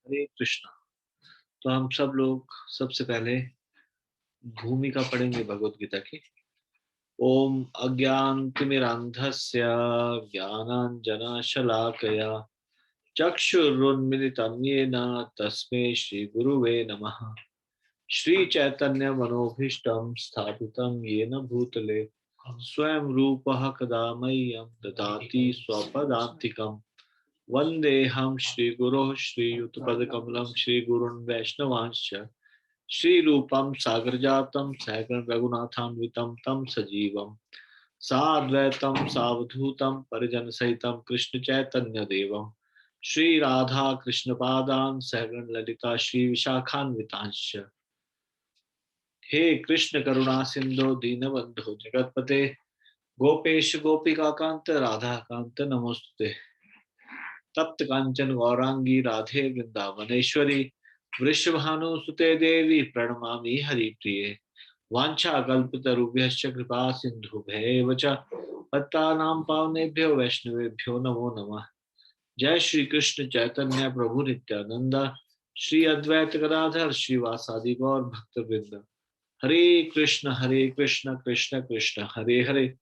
हरे कृष्णा। तो हम सब लोग सबसे पहले भूमिका पढ़ेंगे भगवत गीता की। ओम अज्ञानतिमिरान्धस्य ज्ञानाञ्जनशलाकया चक्षुरुन्मिलितं येन तस्मै श्रीगुरुवे नमः। श्रीचैतन्यमनोभीष्टं स्थापितं येन भूतले स्वयं रूपः कदा मह्यं ददाति स्वपदान्तिकम्। वन्देऽहं श्रीगुरोः श्रीयुतपदकमलं श्रीगुरुन् वैष्णवांश्च श्रीरूपं सागरजातं सहगण रघुनाथान्वितं तं सजीवं साद्वैतं सावधूतं परिजनसहितं कृष्णचैतन्यदेवं श्रीराधा कृष्णपादान् सहगण ललिता श्रीविशाखान्वितांश्च। हे कृष्ण करुणा सिंधु दीनबंधु जगतपते गोपेश गोपिकाकांत राधाकांत नमोस्तुते। तप्त कांचन गौरांगी राधे वृंदावनेश्वरी वृषभानुसुते देवी प्रणमामि हरिप्रिये। वाञ्छाकल्पतरुभ्यश्च कृपा सिन्धुभ्येव च पत्तानां पावनेभ्यो वैष्णवेभ्यो नमो नमः। जय श्री कृष्ण चैतन्य प्रभु नित्यानंद श्री अद्वैत गदाधर श्रीवासादि गौर भक्तवृंद। हरे कृष्ण कृष्ण कृष्ण हरे हरे,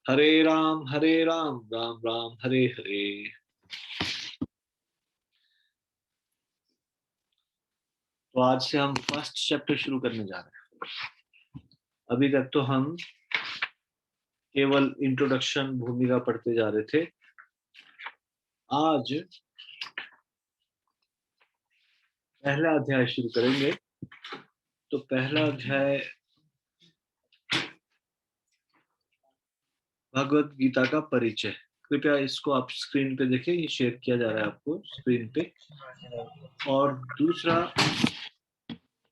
हरे राम राम राम हरे हरे। तो आज से हम फर्स्ट चैप्टर शुरू करने जा रहे हैं। अभी तक तो हम केवल इंट्रोडक्शन भूमिका पढ़ते जा रहे थे। आज पहला अध्याय शुरू करेंगे। तो पहला अध्याय भगवत गीता का परिचय। कृपया इसको आप स्क्रीन पे देखें, ये शेयर किया जा रहा है आपको स्क्रीन पे। और दूसरा,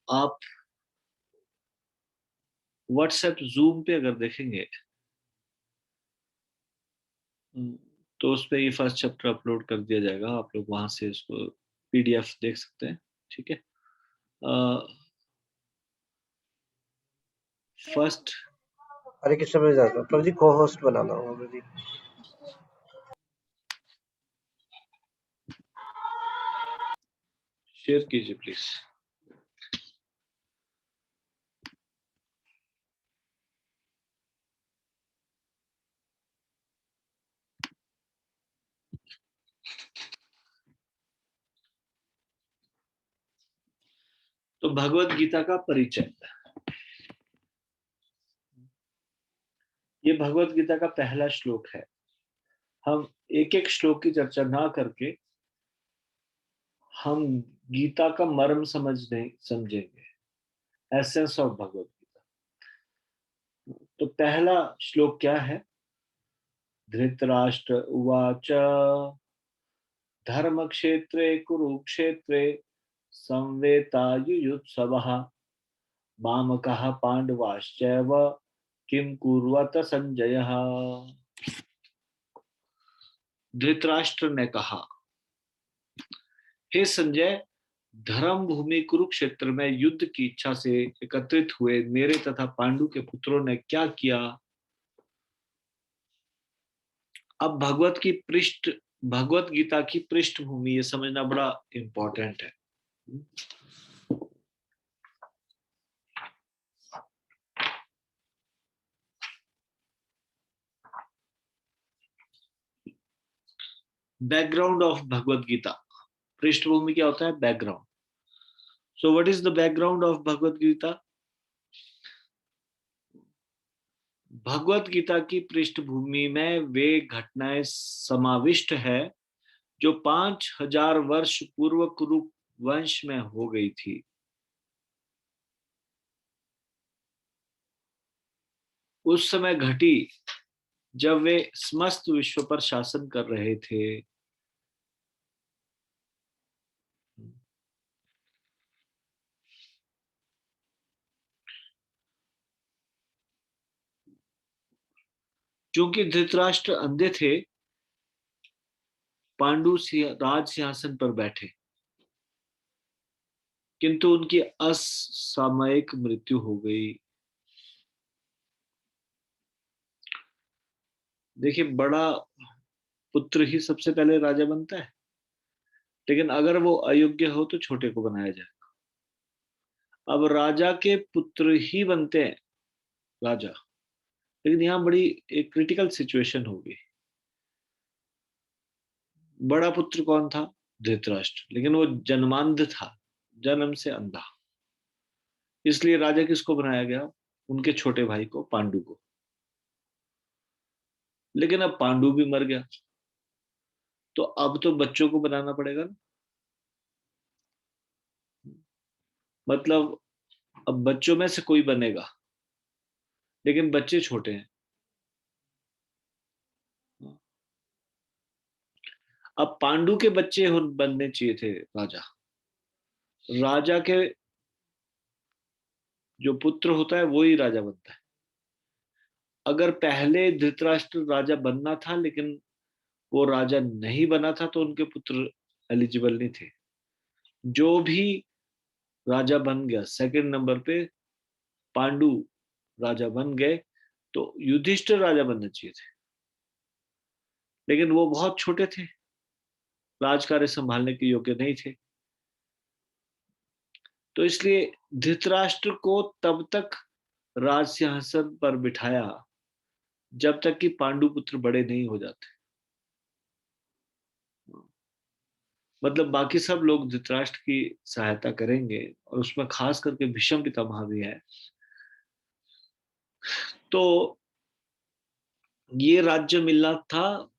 आप व्हाट्सएप जूम पे अगर देखेंगे तो उस पे ये फर्स्ट चैप्टर अपलोड कर दिया जाएगा। आप लोग वहां से इसको पीडीएफ देख सकते हैं। ठीक है। फर्स्ट हरे कृष्ण में जाता हूँ प्रभु जी, को होस्ट बनाना होगा प्रभु जी। शेयर कीजिए प्लीज। तो भगवत गीता का परिचय, ये भगवत गीता का पहला श्लोक है। हम एक एक श्लोक की चर्चा ना करके हम गीता का मर्म समझेंगे, एसेंस ऑफ भगवत गीता। तो पहला श्लोक क्या है? धृतराष्ट्र उवाच धर्म क्षेत्रे कुरुक्षेत्रे संवेतायुयुत्सवः मामकः पांडवाश्चैव किं कुर्वत संजयः। धृतराष्ट्र ने कहा, हे संजय, धर्म भूमि कुरुक्षेत्र में युद्ध की इच्छा से एकत्रित हुए मेरे तथा पांडु के पुत्रों ने क्या किया? अब भगवत गीता की पृष्ठभूमि ये समझना बड़ा इंपॉर्टेंट है। Background of Bhagavad Gita. पृष्ठभूमि क्या होता है? Background. So what is the background of Bhagavad Gita? Bhagavad Gita की पृष्ठभूमि में वे घटनाएं समाविष्ट है जो 5000 वर्ष पूर्व कुरु वंश में हो गई थी। उस समय घटी जब वे समस्त विश्व पर शासन कर रहे थे। क्योंकि धृतराष्ट्र अंधे थे, पांडु राज सिंहासन पर बैठे, किंतु उनकी असामयिक मृत्यु हो गई। देखिए, बड़ा पुत्र ही सबसे पहले राजा बनता है। लेकिन अगर वो अयोग्य हो तो छोटे को बनाया जाए। अब राजा के पुत्र ही बनते हैं राजा, लेकिन यहाँ बड़ी एक क्रिटिकल सिचुएशन होगी। बड़ा पुत्र कौन था? धृतराष्ट्र, लेकिन वो जन्मांध था, जन्म से अंधा। इसलिए राजा किसको बनाया गया? उनके छोटे भाई को, पांडु को। लेकिन अब पांडु भी मर गया, तो अब तो बच्चों को बनाना पड़ेगा ना। मतलब अब बच्चों में से कोई बनेगा, लेकिन बच्चे छोटे हैं। अब पांडु के बच्चे बनने चाहिए थे राजा। राजा के जो पुत्र होता है वो ही राजा बनता है। अगर पहले धृतराष्ट्र राजा बनना था, लेकिन वो राजा नहीं बना था, तो उनके पुत्र एलिजिबल नहीं थे। जो भी राजा बन गया सेकंड नंबर पे, पांडु राजा बन गए, तो युधिष्ठिर राजा बनना चाहिए थे, लेकिन वो बहुत छोटे थे, राजकार्य संभालने के योग्य नहीं थे। तो इसलिए धृतराष्ट्र को तब तक राज सिंहासन पर बिठाया जब तक कि पांडु पुत्र बड़े नहीं हो जाते। मतलब बाकी सब लोग धृतराष्ट्र की सहायता करेंगे, और उसमें खास करके भीष्म पितामह भी है। तो ये राज्य मिलना था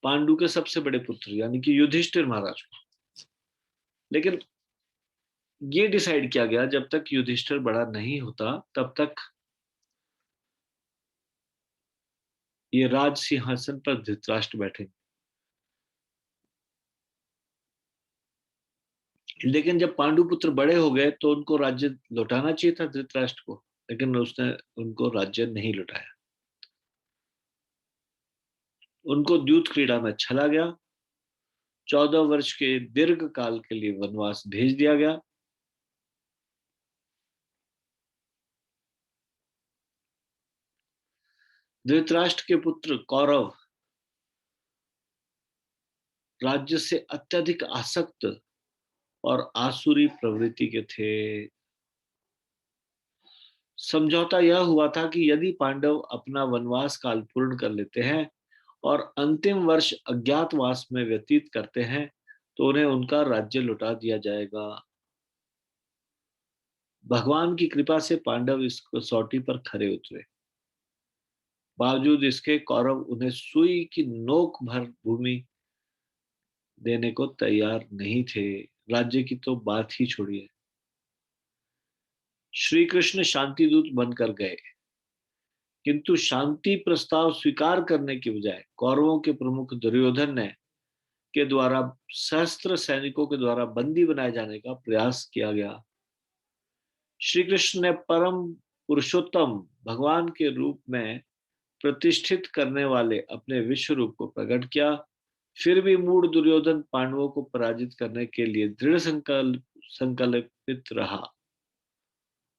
पांडु के सबसे बड़े पुत्र यानी कि युधिष्ठिर महाराज को। लेकिन ये डिसाइड किया गया जब तक युधिष्ठिर बड़ा नहीं होता तब तक ये राज सिंहासन पर धृतराष्ट्र बैठे। लेकिन जब पांडु पुत्र बड़े हो गए तो उनको राज्य लौटाना चाहिए था धृतराष्ट्र को, लेकिन उसने उनको राज्य नहीं लौटाया। उनको द्यूत क्रीड़ा में छला गया। 14 वर्ष के दीर्घ काल के लिए वनवास भेज दिया गया। धृतराष्ट्र के पुत्र कौरव राज्य से अत्यधिक आसक्त और आसुरी प्रवृत्ति के थे। समझौता यह हुआ था कि यदि पांडव अपना वनवास काल पूर्ण कर लेते हैं और अंतिम वर्ष अज्ञातवास में व्यतीत करते हैं, तो उन्हें उनका राज्य लौटा दिया जाएगा। भगवान की कृपा से पांडव इस कसौटी पर खरे उतरे। बावजूद इसके कौरव उन्हें सुई की नोक भर भूमि देने को तैयार नहीं थे। राज्य की तो बात ही छोड़िए। श्री कृष्ण शांति दूत बनकर गए, किंतु शांति प्रस्ताव स्वीकार करने के बजाय कौरवों के प्रमुख दुर्योधन ने के द्वारा सहस्त्र सैनिकों के द्वारा बंदी बनाए जाने का प्रयास किया गया। श्री कृष्ण ने परम पुरुषोत्तम भगवान के रूप में प्रतिष्ठित करने वाले अपने विश्व रूप को प्रकट किया। फिर भी मूढ़ दुर्योधन पांडवों को पराजित करने के लिए दृढ़ संकल्पित रहा।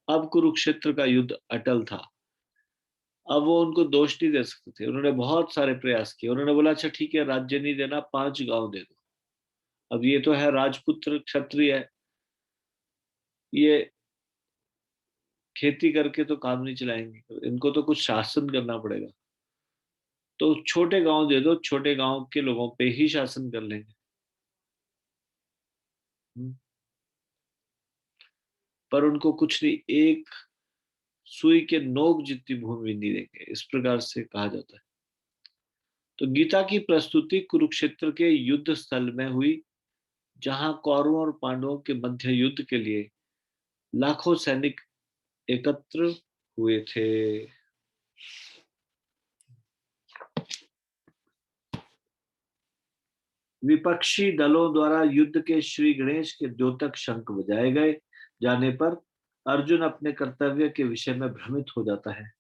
अब कुरुक्षेत्र का युद्ध अटल था। अब वो उनको दोष नहीं दे सकते थे। उन्होंने बहुत सारे प्रयास किए। उन्होंने बोला अच्छा ठीक है, राज्य नहीं देना, 5 गांव दे दो। अब ये तो है राजपुत्र क्षत्रिय है, ये खेती करके तो काम नहीं चलाएंगे, इनको तो कुछ शासन करना पड़ेगा। तो छोटे गांव दे दो, छोटे गांव के लोगों पे ही शासन कर लेंगे। हम्म। पर उनको कुछ नहीं, एक सुई के नोक जितनी भूमि नहीं देंगे, इस प्रकार से कहा जाता है। तो गीता की प्रस्तुति कुरुक्षेत्र के युद्ध स्थल में हुई, जहां कौरवों और पांडवों के मध्य युद्ध के लिए लाखों सैनिक एकत्र हुए थे। विपक्षी दलों द्वारा युद्ध के श्री गणेश के द्योतक शंख बजाए गए जाने पर अर्जुन अपने कर्तव्य के विषय में भ्रमित हो जाता है।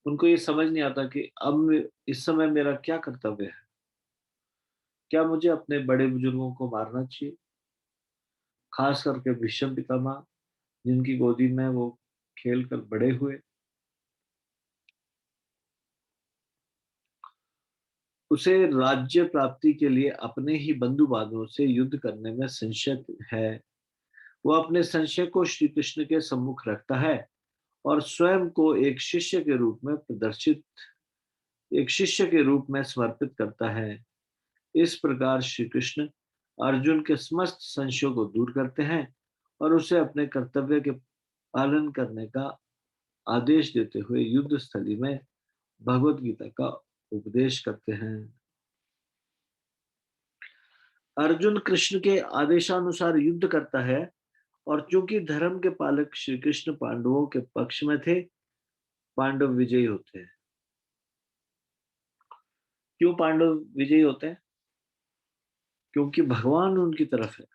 उनको ये समझ नहीं आता कि अब इस समय मेरा क्या कर्तव्य है। क्या मुझे अपने बड़े बुजुर्गों को मारना चाहिए, खास करके भीष्म पितामह, जिनकी गोदी में वो खेल कर बड़े हुए। उसे राज्य प्राप्ति के लिए अपने ही बंधु बांधवों से युद्ध करने में संशय है। वह अपने संशय को श्री कृष्ण के सम्मुख रखता है और स्वयं को एक शिष्य के रूप में समर्पित करता है। इस प्रकार श्री कृष्ण अर्जुन के समस्त संशयों को दूर करते हैं और उसे अपने कर्तव्य के पालन करने का आदेश देते हुए युद्ध स्थली में भगवत गीता का उपदेश करते हैं। अर्जुन कृष्ण के आदेशानुसार युद्ध करता है और चूंकि धर्म के पालक श्री कृष्ण पांडवों के पक्ष में थे, पांडव विजयी होते हैं। क्यों पांडव विजयी होते हैं? क्योंकि भगवान उनकी तरफ है।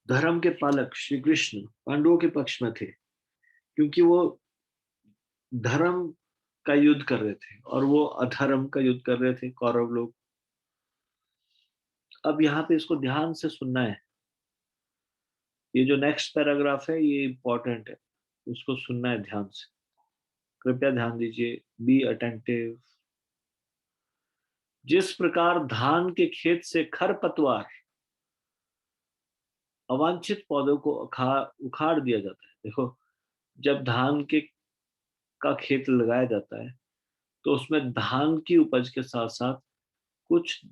धर्म के पालक श्री कृष्ण पांडवों के पक्ष में थे क्योंकि वो धर्म का युद्ध कर रहे थे और वो अधर्म का युद्ध कर रहे थे, कौरव लोग। अब यहाँ पे इसको ध्यान से सुनना है। ये जो नेक्स्ट पैराग्राफ है ये इंपॉर्टेंट है, उसको सुनना है ध्यान से। कृपया ध्यान दीजिए, बी अटेंटिव। जिस प्रकार धान के खेत से खरपतवार अवांछित पौधों को उखाड़ दिया जाता है। देखो, जब धान के का खेत लगाया जाता है तो उसमें धान की उपज के साथ साथ कुछ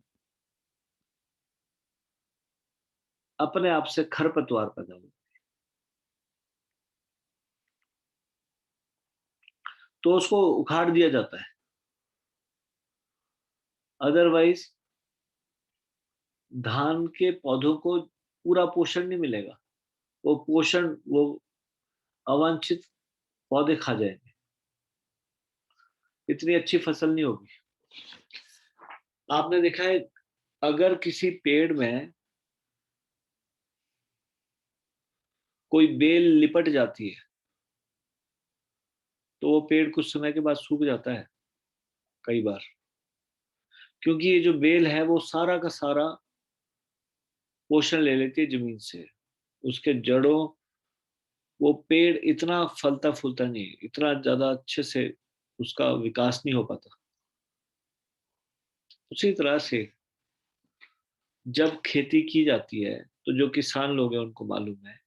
अपने आप से खरपतवार पैदा होते हैं, तो उसको उखाड़ दिया जाता है। अदरवाइज धान के पौधों को पूरा पोषण नहीं मिलेगा। वो अवांछित पौधे खा जाएंगे, इतनी अच्छी फसल नहीं होगी। आपने देखा है, अगर किसी पेड़ में कोई बेल लिपट जाती है तो वो पेड़ कुछ समय के बाद सूख जाता है कई बार, क्योंकि ये जो बेल है वो सारा का सारा पोषण ले लेती है जमीन से। उसके जड़ों, वो पेड़ इतना फलता फूलता नहीं, इतना ज्यादा अच्छे से उसका विकास नहीं हो पाता। उसी तरह से जब खेती की जाती है तो जो किसान लोग हैं उनको मालूम है,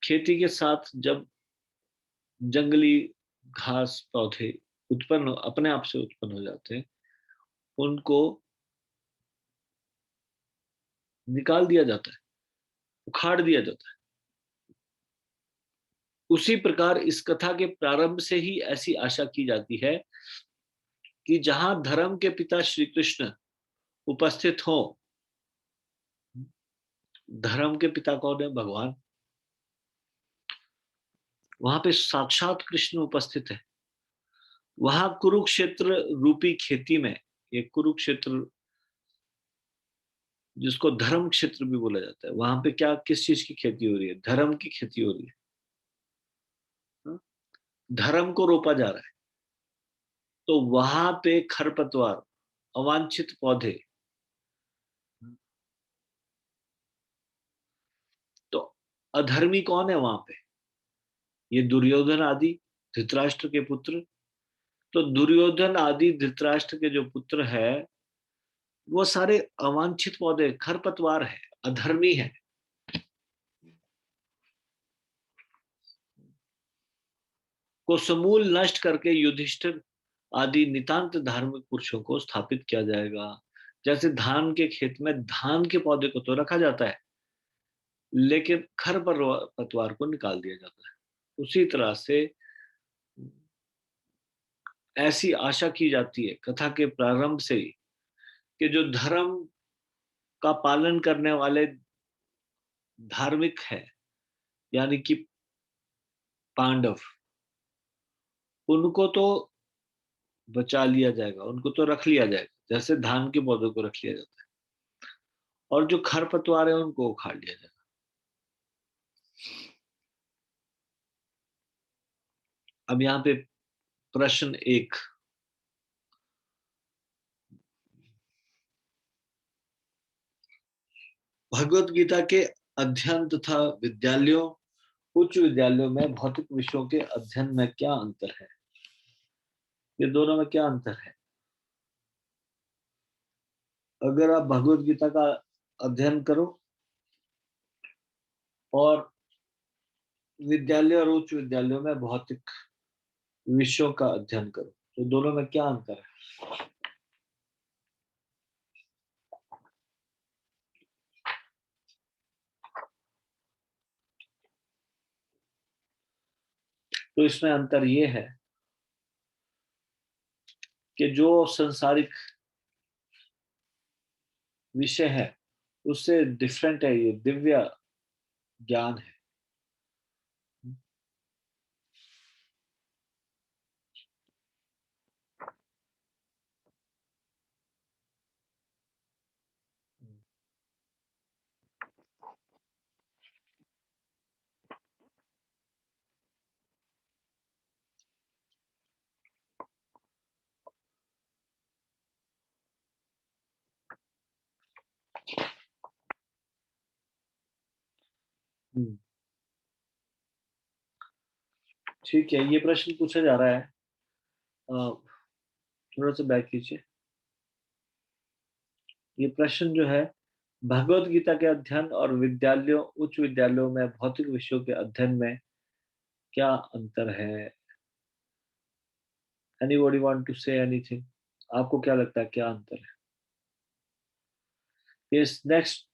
खेती के साथ जब जंगली घास पौधे अपने आप से उत्पन्न हो जाते हैं, उनको निकाल दिया जाता है, उखाड़ दिया जाता है। उसी प्रकार इस कथा के प्रारंभ से ही ऐसी आशा की जाती है कि जहां धर्म के पिता श्री कृष्ण उपस्थित हो, धर्म के पिता कौन है? भगवान। वहां पे साक्षात कृष्ण उपस्थित है। वहां कुरुक्षेत्र रूपी खेती में, ये कुरुक्षेत्र जिसको धर्म क्षेत्र भी बोला जाता है, वहां पे क्या किस चीज की खेती हो रही है? धर्म की खेती हो रही है। हाँ? धर्म को रोपा जा रहा है। तो वहां पे खरपतवार, अवांछित पौधे, तो अधर्मी कौन है वहां पे? ये दुर्योधन आदि धृतराष्ट्र के पुत्र। तो दुर्योधन आदि धृतराष्ट्र के जो पुत्र है वो सारे अवांछित पौधे, खरपतवार है, अधर्मी है। को समूल नष्ट करके युधिष्ठिर आदि नितांत धार्मिक पुरुषों को स्थापित किया जाएगा। जैसे धान के खेत में धान के पौधे को तो रखा जाता है, लेकिन खरपतवार को निकाल दिया जाता है। उसी तरह से ऐसी आशा की जाती है कथा के प्रारंभ से ही कि जो धर्म का पालन करने वाले धार्मिक है, यानी कि पांडव, उनको तो बचा लिया जाएगा, उनको तो रख लिया जाएगा जैसे धान के पौधों को रख लिया जाता है, और जो खरपतवार है उनको उखाड़ लिया जाएगा। अब यहाँ पे प्रश्न 1, भगवत गीता के अध्ययन तथा विद्यालयों, उच्च विद्यालयों में भौतिक विषयों के अध्ययन में क्या अंतर है? ये दोनों में क्या अंतर है? अगर आप भगवत गीता का अध्ययन करो और विद्यालय और उच्च विद्यालयों में भौतिक विषयों का अध्ययन करो, तो दोनों में क्या अंतर है? तो इसमें अंतर ये है कि जो संसारिक विषय है उससे डिफरेंट है, ये दिव्य ज्ञान है। ठीक है, ये प्रश्न पूछा जा रहा है, थोड़ा सा बैक कीजिए। ये प्रश्न जो है, भगवत गीता के अध्ययन और विद्यालयों उच्च विद्यालयों में भौतिक विषयों के अध्ययन में क्या अंतर है? Anybody want to say anything? आपको क्या लगता है क्या अंतर है? ये नेक्स्ट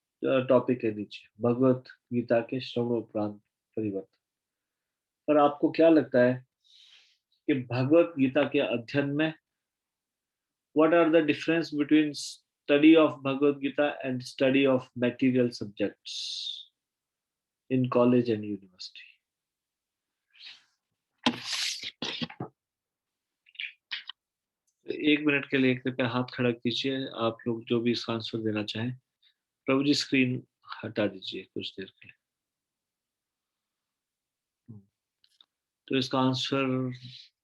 टॉपिक है नीचे, भगवत गीता के श्रवण उपरांत परिवर्तन। पर आपको क्या लगता है कि भगवत गीता के अध्ययन में what are the difference between study of Bhagavad Gita and study of material subjects in college and university? एक मिनट के लिए कृपया हाथ खड़ा कीजिए, आप लोग जो भी इसका आंसर देना चाहें। प्रभु जी स्क्रीन हटा दीजिए कुछ देर के लिए। तो इसका आंसर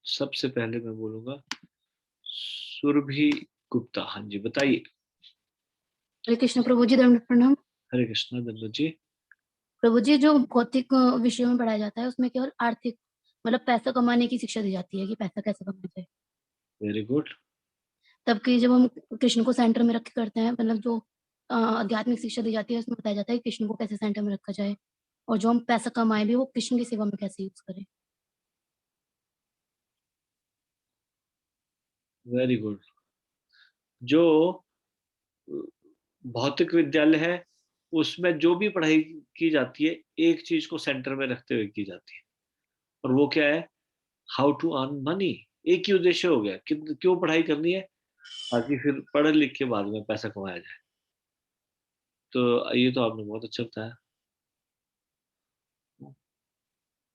सबसे पहले मैं बोलूंगा सुरभि गुप्ता। हाँ जी, बताइए। हरे कृष्ण प्रभु जी, दंड प्रणाम। हरे कृष्णा दंड जी। प्रभु जी, जो भौतिक विषयों में पढ़ाया जाता है उसमें केवल आर्थिक मतलब पैसा कमाने की शिक्षा दी जाती है कि पैसा कैसे कमाना चाहिए। Very good. तबकि जब हम कृष्ण को सेंटर में रख के करते हैं, मतलब जो आध्यात्मिक शिक्षा दी जाती है उसमें बताया जाता है कि कृष्ण को कैसे सेंटर में रखा जाए और जो हम पैसा कमाए भी वो कृष्ण की सेवा में कैसे यूज करें। Very good. जो भौतिक विद्यालय है उसमें जो भी पढ़ाई की जाती है एक चीज को सेंटर में रखते हुए की जाती है, और वो क्या है? How to earn money. एक ही उद्देश्य हो गया कि क्यों पढ़ाई करनी है, ताकि फिर पढ़ लिख के बाद में पैसा कमाया जाए। तो ये तो आपने बहुत अच्छा बताया।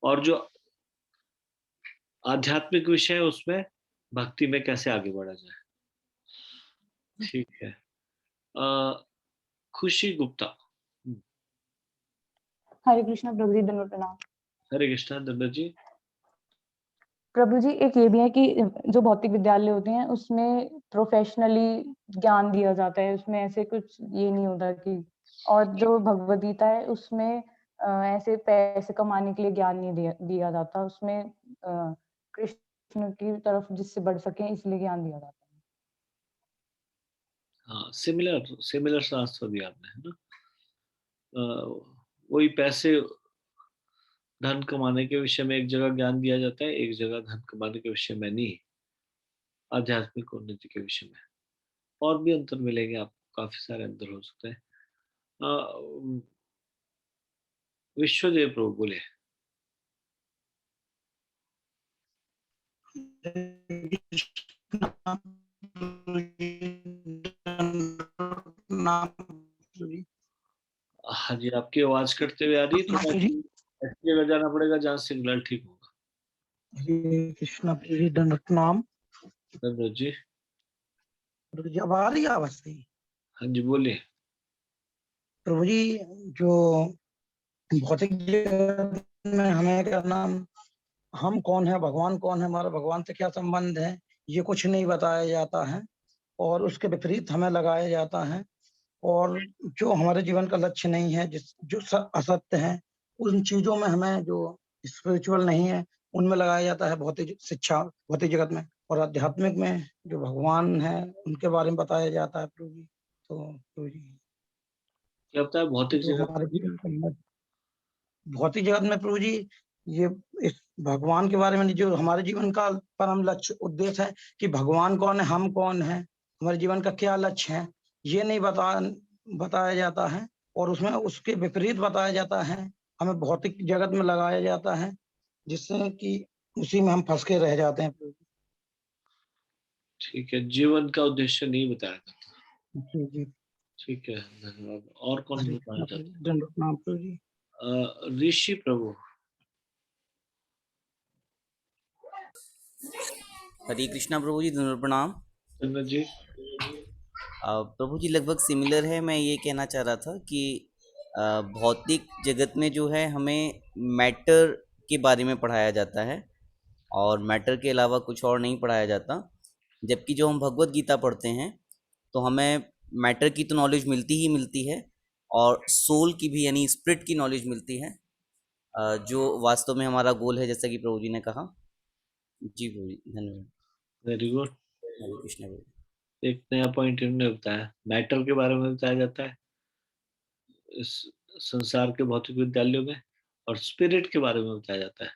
और जो आध्यात्मिक विषय है उसमें भक्ति में कैसे आगे बढ़ा जाए। ठीक है। खुशी गुप्ता। हरे कृष्णा प्रभु जी, दंडवत प्रणाम। हरे कृष्णा दंड जी। प्रभु जी, एक ये भी है कि जो भौतिक विद्यालय होते हैं उसमें प्रोफेशनली ज्ञान दिया जाता है, उसमें ऐसे कुछ ये नहीं होता कि, और जो भगवद गीता है उसमें ऐसे पैसे कमाने के लिए ज्ञान नहीं दिया जाता, उसमें कृष्ण की तरफ जिससे बढ़ सके इसलिए ज्ञान दिया जाता है। हाँ, सिमिलर सिमिलर आंसर दिया आपने, है ना। वही पैसे धन कमाने के विषय में एक जगह ज्ञान दिया जाता है, एक जगह धन कमाने के विषय में नहीं, आध्यात्मिक उन्नति के विषय में। और भी अंतर मिलेंगे आपको, काफी सारे अंतर हो सकते हैं। विश्वदेव प्रभु बोले। हाँ जी, आपकी आवाज कटते हुए आ रही है, तो ऐसी जगह जाना पड़ेगा जहाँ सिग्नल ठीक होगा। हरे कृष्णा प्रभु जी, दंडवत प्रणाम। धन्यवाद जी। प्रभु जी, अब आ रही है आवाज सही? हाँ जी, बोलिए। प्रभु जी, जो भौतिक जगत में हमें करना, हम कौन है, भगवान कौन है, हमारा भगवान से क्या संबंध है, ये कुछ नहीं बताया जाता है, और उसके विपरीत हमें लगाया जाता है। और जो हमारे जीवन का लक्ष्य नहीं है, जो असत्य है, उन चीजों में हमें, जो स्पिरिचुअल नहीं है, उनमें लगाया जाता है भौतिक शिक्षा, भौतिक जगत में। और आध्यात्मिक में जो भगवान है उनके बारे में बताया जाता है प्रभु जी। तो प्रभु जी क्या होता है भौतिक जो जगत हमारे जीवन का भौतिक जगत में प्रभु जी ये इस भगवान के बारे में जो हमारे जीवन का परम लक्ष्य उद्देश्य है कि भगवान कौन है, हम कौन है, हमारे जीवन का क्या लक्ष्य है, ये नहीं बताया जाता है और उसमें उसके विपरीत बताया जाता है, हमें भौतिक जगत में लगाया जाता है जिससे कि उसी में हम फंस के रह जाते हैं प्रभु ठीक है, जीवन का उद्देश्य नहीं बताया जाता। जी। जी ठीक है, धन्यवाद। और कौन हरे बताना कृष्णा चाहते प्रभु, दंड प्रणाम प्रभु जी। हैं? ऋषि प्रभु। हरे कृष्णा प्रभु जी, धन्यवाद प्रणाम। चंद्र जी। प्रभु जी लगभग सिमिलर है। मैं ये कहना चाह रहा था कि भौतिक जगत में जो है हमें मैटर के बारे में पढ़ाया जाता है और मैटर के अलावा कुछ और नहीं पढ़ाया जाता, जबकि जो हम भगवत गीता पढ़ते हैं तो हमें मैटर की तो नॉलेज मिलती ही मिलती है और सोल की भी यानी स्पिरिट की नॉलेज मिलती है, जो वास्तव में हमारा गोल है, जैसा कि प्रभु जी ने कहा। जी प्रभु जी, धन्यवाद। Very good. हरे कृष्णा प्रभु। एक नया पॉइंट इन्होंने बताया, मैटर के बारे में बताया जाता है इस संसार के भौतिक विद्यालयों में, और स्पिरिट के बारे में बताया जाता है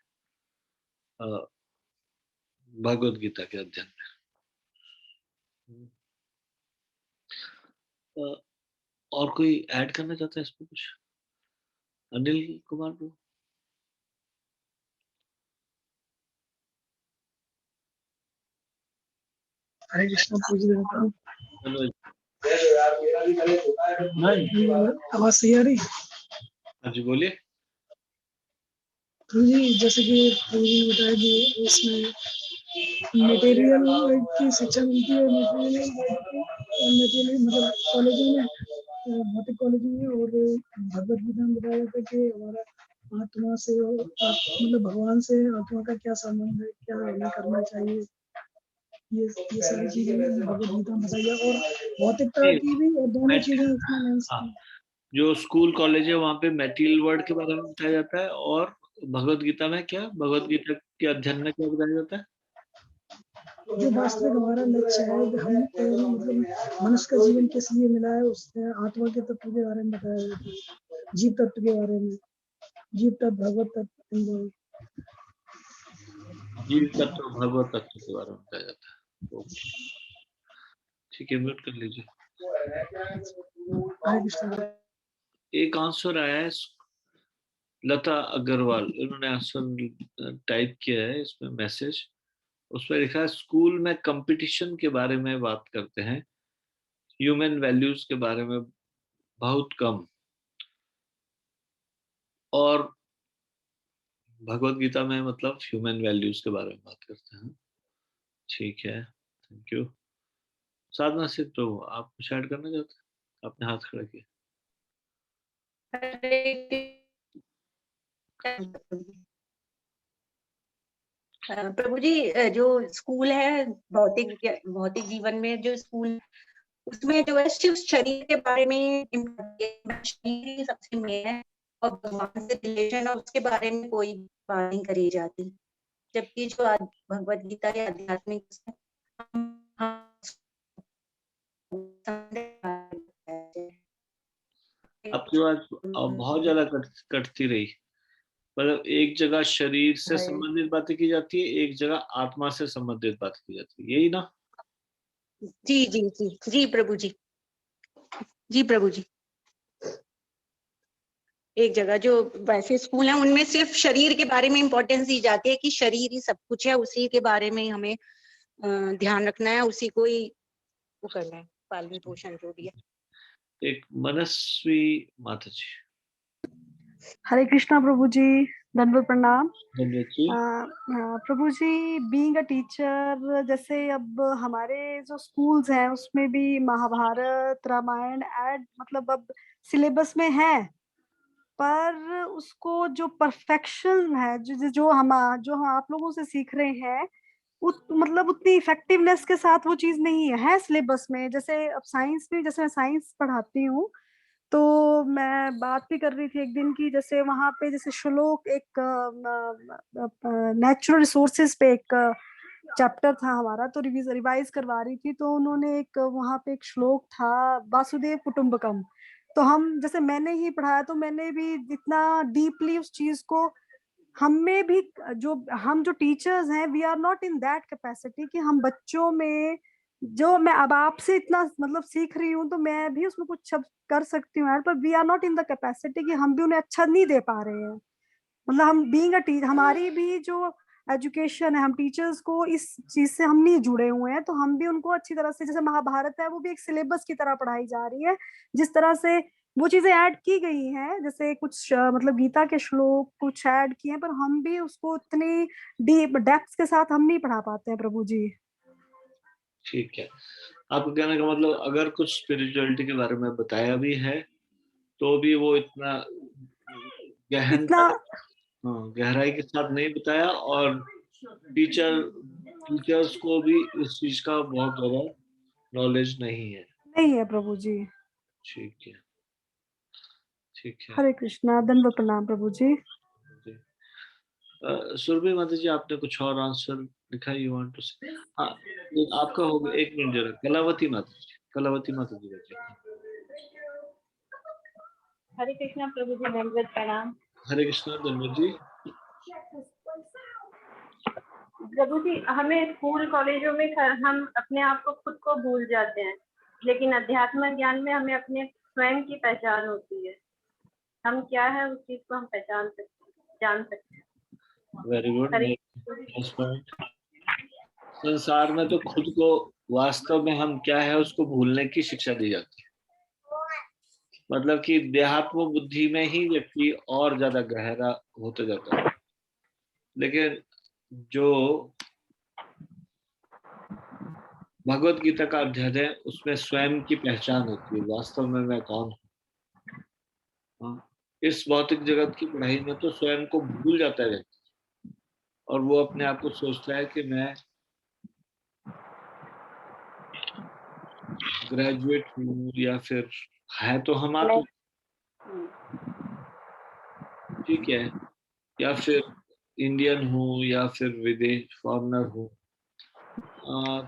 भगवत गीता के अध्ययन में। और कोई ऐड करना चाहता है इसमें कुछ? अनिल कुमार प्रभु। हरे कृष्णा प्रभु जी। मनोज। आवाज सही आ रही? हाँ जी, बोलिए। प्रभु जी जैसे कि प्रभु जी ने बताया कि इसमें मटेरियल की शिक्षा मिलती है, मटेरियल मतलब कॉलेजों में, भौतिक कॉलेजों में, और भगवत गीता में बताया जाता है कि हमारा आत्मा से मतलब भगवान से आत्मा का क्या संबंध है, क्या हमें करना चाहिए, ये सारी चीजें भगवत गीता में बताई है। और भौतिकता की भी, और दोनों मैट- चीजें उसमें हाँ, जो स्कूल कॉलेज है वहाँ पे मेटीरियल वर्ल्ड के बारे में बताया जाता है, और भगवत गीता में क्या, भगवत गीता के अध्ययन में क्या बताया जाता है? जो वास्तविक हमारा लक्ष्य है, हम मतलब मनुष्य का जीवन किस लिए मिला है, उसने आत्मा के तत्व के बारे में बताया जाता है, जीव तत्व के बारे में, जीव तत्व, भगवत तत्व, इन दोनों। जीव तत्व, भगवत तत्व के बारे में बताया जाता है। ओके, ठीक है, म्यूट कर लीजिए। हरे कृष्ण। एक आंसर आया है, लता अग्रवाल, इन्होंने आंसर टाइप किया है इसमें मैसेज। उसमें लिखा है, स्कूल में कंपटीशन के बारे में बात करते हैं, ह्यूमन वैल्यूज के बारे में बहुत कम, और भगवत गीता में मतलब ह्यूमन वैल्यूज के बारे में बात करते हैं। ठीक है, थैंक यू। साधना सिद्ध प्रभु, आप कुछ ऐड करना चाहते हैं? आपने हाथ खड़ा किया। प्रभु जी, जो स्कूल है भौतिक जीवन में, जो स्कूल उसमें जो है सिर्फ शरीर के बारे में शरीर ही सबसे मेन है, और भगवान से रिलेशन और उसके बारे में कोई बात नहीं करी जाती, जबकि जो भगवत गीता या आध्यात्मिक आपकी आवाज बहुत ज्यादा कटती रही, मतलब एक जगह शरीर से संबंधित बातें की जाती है, एक जगह आत्मा से संबंधित बातें की जाती है, यही ना? जी जी जी जी प्रभु जी, जी प्रभु जी। एक जगह जो वैसे स्कूल है उनमें सिर्फ शरीर के बारे में इम्पोर्टेंस दी जाती है कि शरीर ही सब कुछ है, उसी के बारे में हमें ध्यान रखना है, उसी को ही वो करना है, पालन पोषण जो भी है। एक मनस्वी माता जी। हरे कृष्णा प्रभु जी, दंडवत प्रणाम। धन्यवाद जी। प्रभु जी, बीइंग अ टीचर, जैसे अब हमारे जो स्कूल्स हैं उसमें भी महाभारत रामायण ऐड मतलब अब सिलेबस में है, पर उसको जो परफेक्शन है, जो हम आप लोगों से सीख रहे हैं, मतलब उतनी इफेक्टिवनेस के साथ वो चीज नहीं है सिलेबस में। जैसे अब साइंस में, जैसे मैं साइंस पढ़ाती हूँ, तो मैं बात भी कर रही थी एक दिन की, जैसे वहां पे जैसे श्लोक एक नेचुरल रिसोर्सेज पे एक चैप्टर था हमारा, तो रिवाइज करवा रही थी, तो उन्होंने एक वहां पे एक श्लोक था, वासुदेव कुटुंबकम। तो हम, जैसे मैंने ही पढ़ाया, तो मैंने भी इतना डीपली उस चीज को, हम में भी हम जो टीचर्स हैं, we are not in that capacity कि हम बच्चों में, जो मैं अब आपसे इतना मतलब सीख रही हूँ, तो मैं भी उसमें कुछ शब्द कर सकती हूँ यार, पर we are not in the capacity कि हम भी उन्हें अच्छा नहीं दे पा रहे हैं। मतलब हम बीइंग अ टीचर, हमारी भी जो एजुकेशन है, हम टीचर्स को इस चीज से हम नहीं जुड़े हुए हैं, तो हम भी उनको अच्छी तरह से, जैसे महाभारत है वो भी एक सिलेबस की तरह पढ़ाई जा रही है, जिस तरह से वो चीजें ऐड की गई हैं, जैसे कुछ मतलब गीता के श्लोक कुछ ऐड किए हैं, पर हम भी उसको इतनी डीप डेप्थ के साथ हम नहीं पढ़ा पाते हैं प्रभु जी। ठीक है, आपको कहने का मतलब अगर कुछ स्पिरिचुअलिटी के बारे में बताया भी है तो भी वो इतना गहनता, गहराई के साथ नहीं बताया, और टीचर्स को भी इस चीज का बहुत ज्यादा नॉलेज नहीं है। नहीं है प्रभु जी। ठीक है, ठीक है। हरे कृष्णा, दंडवत प्रणाम प्रभु जी। सुरभि माता जी, आपने कुछ और आंसर लिखा, यू वांट टू से? हाँ, आपका हो गया, एक मिनट जरा। कलावती माता जी, कलावती माता जी बच्चे। हरे कृष्णा प्रभु जी, दंडवत प्रणाम। हरे कृष्णा, धन्यवाद जी। प्रभु जी, हमें स्कूल कॉलेजों में हम अपने आप को खुद को भूल जाते हैं, लेकिन अध्यात्म ज्ञान में हमें अपने स्वयं की पहचान होती है। हम क्या है उस चीज को हम पहचान सकते हैं, जान सकते हैं। Very good. हरे संसार में तो खुद को वास्तव में हम क्या है उसको भूलने की शिक्षा दी जाती है। मतलब कि देहात्म बुद्धि में ही व्यक्ति और ज्यादा गहरा होता जाता है, लेकिन जो भगवत गीता का अध्ययन है उसमें स्वयं की पहचान होती है, वास्तव में मैं कौन हूँ। इस भौतिक जगत की पढ़ाई में तो स्वयं को भूल जाता है व्यक्ति, और वो अपने आप को सोचता है कि मैं ग्रेजुएट हूँ, या फिर है तो हम तो ठीक है, या फिर इंडियन हूँ, या फिर विदेश फॉरनर हूँ,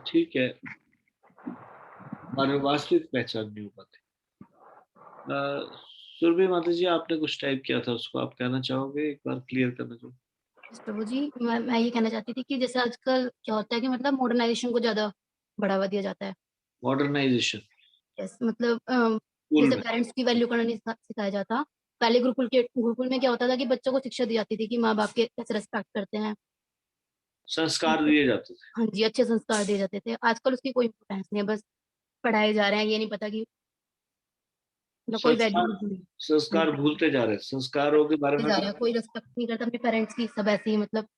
ठीक है, और वास्तविक पहचान नहीं हो पाती। सुरभि माता जी, आपने कुछ टाइप किया था, उसको आप कहना चाहोगे, एक बार क्लियर करना चाहोगे? प्रभु जी, मैं ये कहना चाहती थी कि जैसे आजकल क्या होता है कि मतलब मॉडर्नाइजेशन को ज्यादा बढ़ावा दिया जाता है। मॉडर्नाइजेशन, यस, मतलब स्कूल जैसे में। पेरेंट्स की वैल्यू करना नहीं सिखाया जाता। पहले गुरुकुल में क्या होता था कि बच्चों को शिक्षा दी जाती थी कि माँ बाप के कैसे रेस्पेक्ट करते हैं, संस्कार दिए जाते थे। हाँ जी, अच्छे संस्कार दिए जाते थे। आजकल उसकी कोई इम्पोर्टेंस नहीं है, बस पढ़ाए जा रहे हैं, ये नहीं पता कि मतलब कोई वैल्यू नहीं। संस्कार भूलते जा रहे हैं, संस्कारों के बारे में जा रहा है, कोई रेस्पेक्ट नहीं करता अपने पेरेंट्स की, सब ऐसे ही मतलब,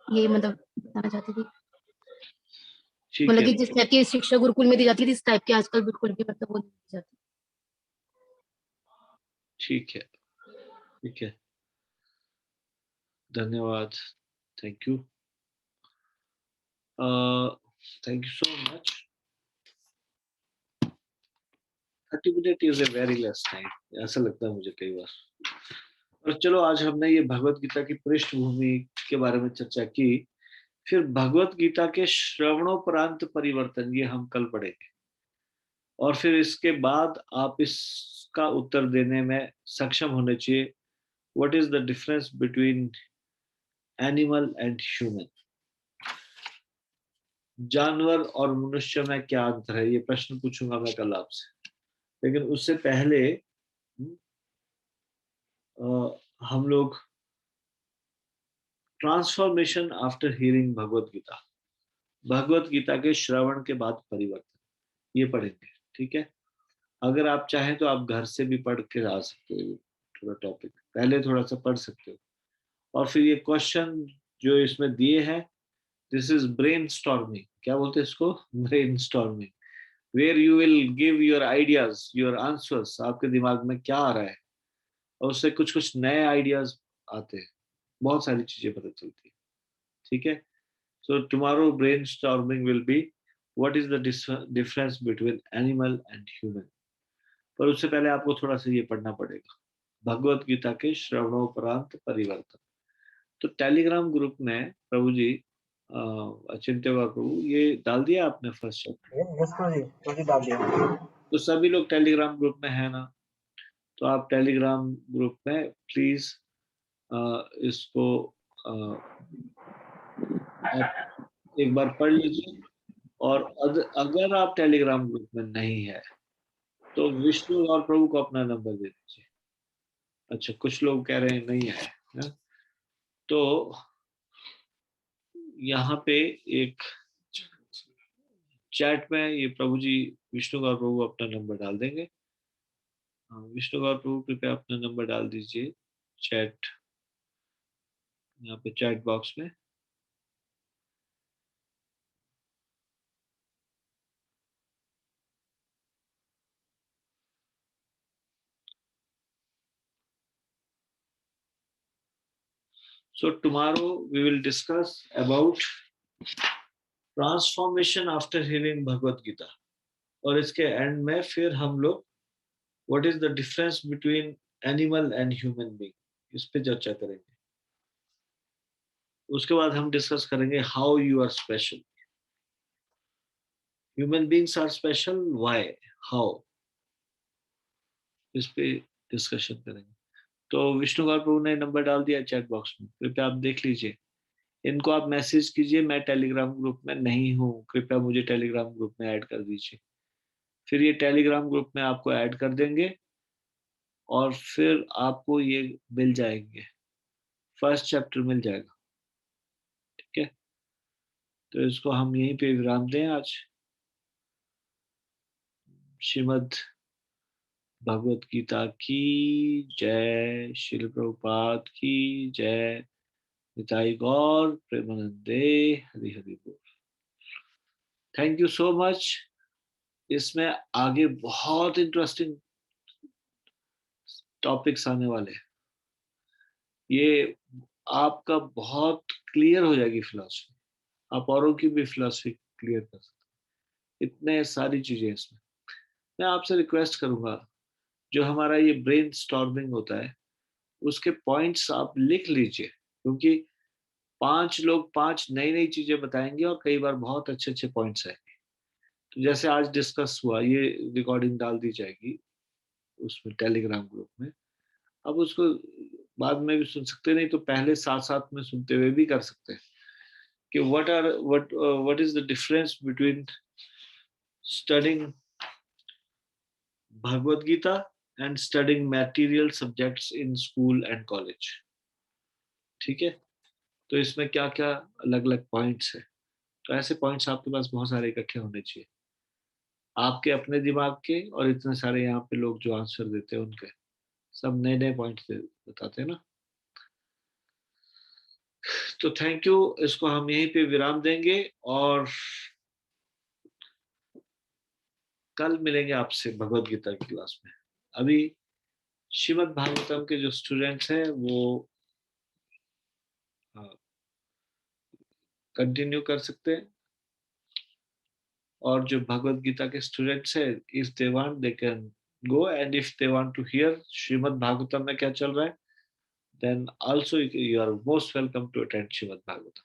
ये मतलब बताना चाहती थी। ठीक मतलब है, कि जिस टाइप की शिक्षा गुरुकुल में दी जाती थी, इस टाइप की आजकल बिल्कुल भी मतलब वो नहीं दी जाती। ठीक है, ठीक है, धन्यवाद, thank you, thank you so much. 30 minute is a very less time, ऐसा लगता है मुझे कई बार। और चलो, आज हमने ये भगवत गीता की पृष्ठभूमि के बारे में चर्चा की, फिर भगवत गीता के श्रवणोपरांत परिवर्तन, ये हम कल पढ़ेंगे, और फिर इसके बाद आप इसका उत्तर देने में सक्षम होने चाहिए, what is the difference between animal and human, जानवर और मनुष्य में क्या अंतर है, ये प्रश्न पूछूंगा मैं कल आपसे। लेकिन उससे पहले हम लोग ट्रांसफॉर्मेशन आफ्टर हियरिंग भगवत गीता, भगवत गीता के श्रवण के बाद परिवर्तन, ये पढ़ेंगे, ठीक है। अगर आप चाहें तो आप घर से भी पढ़ के आ सकते हो, थोड़ा टॉपिक पहले थोड़ा सा पढ़ सकते हो, और फिर ये क्वेश्चन जो इसमें दिए हैं, दिस इज ब्रेन स्टॉर्मिंग, क्या बोलते हैं इसको, brain storming, where you will give your ideas, your answers, आपके दिमाग में क्या आ रहा है, और उससे कुछ कुछ नए आइडियाज आते हैं, बहुत सारी चीजें पता चलती है, ठीक है। So tomorrow brain storming will be what is the difference between animal and human, पर उससे पहले आपको थोड़ा सा ये पढ़ना पड़ेगा, भगवत गीता के श्रवणोपरांत परिवर्तन। तो टेलीग्राम ग्रुप में प्रभु जी अचिंत्य प्रभु ये डाल दिया आपने फर्स्ट चैप्टर? यस प्रभु जी डाल दिया। तो सभी लोग टेलीग्राम ग्रुप में है ना? तो आप टेलीग्राम ग्रुप में प्लीज इसको आप एक बार पढ़ लीजिए। और अगर आप टेलीग्राम ग्रुप में नहीं है तो विष्णु और प्रभु को अपना नंबर दे दीजिए। अच्छा, कुछ लोग कह रहे हैं नहीं है। तो यहाँ पे एक चैट में ये प्रभु जी विष्णु और प्रभु अपना नंबर डाल देंगे। विष्णु और प्रभु कृपया अपना नंबर डाल दीजिए चैट, यहाँ पे चैट बॉक्स में। So tomorrow we will discuss about transformation after healing Bhagavad Gita, और इसके एंड में फिर हम लोग what is the difference between animal and human being, इस पे चर्चा करेंगे। उसके बाद हम डिस्कस करेंगे how you are special, human beings are special, why, how, इस पे डिस्कशन करेंगे। तो विष्णुगौर प्रभु ने नंबर डाल दिया चैट बॉक्स में, कृपया आप देख लीजिए। इनको आप मैसेज कीजिए मैं टेलीग्राम ग्रुप में नहीं हूँ, कृपया मुझे टेलीग्राम ग्रुप में ऐड कर दीजिए। फिर ये टेलीग्राम ग्रुप में आपको ऐड कर देंगे और फिर आपको ये मिल जाएंगे, फर्स्ट चैप्टर मिल जाएगा। ठीक है, तो इसको हम यहीं पे विराम दें आज। श्रीमद् भगवत गीता की जय, श्रील प्रभुपाद की जय, निताई गौर प्रेमानंदे, हरि हरि बोल। Thank you so much. इसमें आगे बहुत इंटरेस्टिंग टॉपिक्स आने वाले हैं। ये आपका बहुत क्लियर हो जाएगी फिलॉसफी, आप औरों की भी फिलॉसफी क्लियर कर सकते हैं। इतने सारी चीजें इसमें। मैं आपसे रिक्वेस्ट करूंगा, जो हमारा ये ब्रेन स्टॉर्मिंग होता है उसके पॉइंट्स आप लिख लीजिए, क्योंकि 5 लोग 5 नई नई चीजें बताएंगे और कई बार बहुत अच्छे अच्छे पॉइंट्स आएंगे। तो जैसे आज डिस्कस हुआ, ये रिकॉर्डिंग डाल दी जाएगी उसमें टेलीग्राम ग्रुप में, अब उसको बाद में भी सुन सकते, नहीं तो पहले साथ साथ में सुनते हुए भी कर सकते हैं कि what is the difference between studying Bhagavad Gita and studying material subjects in school and college। ठीक है, तो इसमें क्या क्या अलग अलग पॉइंट्स है। तो ऐसे पॉइंट्स आपके पास बहुत सारे इकट्ठे होने चाहिए, आपके अपने दिमाग के और इतने सारे यहाँ पे लोग जो आंसर देते हैं उनके, सब नए नए पॉइंट्स बताते हैं ना। तो थैंक यू, इसको हम यहीं पे विराम देंगे और कल मिलेंगे आपसे भगवत गीता की क्लास में। अभी श्रीमद् भागवतम के जो स्टूडेंट्स हैं वो कंटिन्यू कर सकते हैं, और जो भगवत गीता के स्टूडेंट्स हैं if they want they can go, and if they want to hear Shrimad Bhagavatam में क्या चल रहा है then also you are most welcome to attend Shrimad Bhagavatam.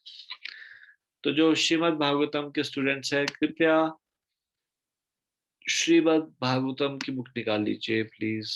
तो जो श्रीमद् भागवतम के स्टूडेंट्स हैं कृपया श्रीमद् भागवतम की बुक निकाल लीजिए प्लीज।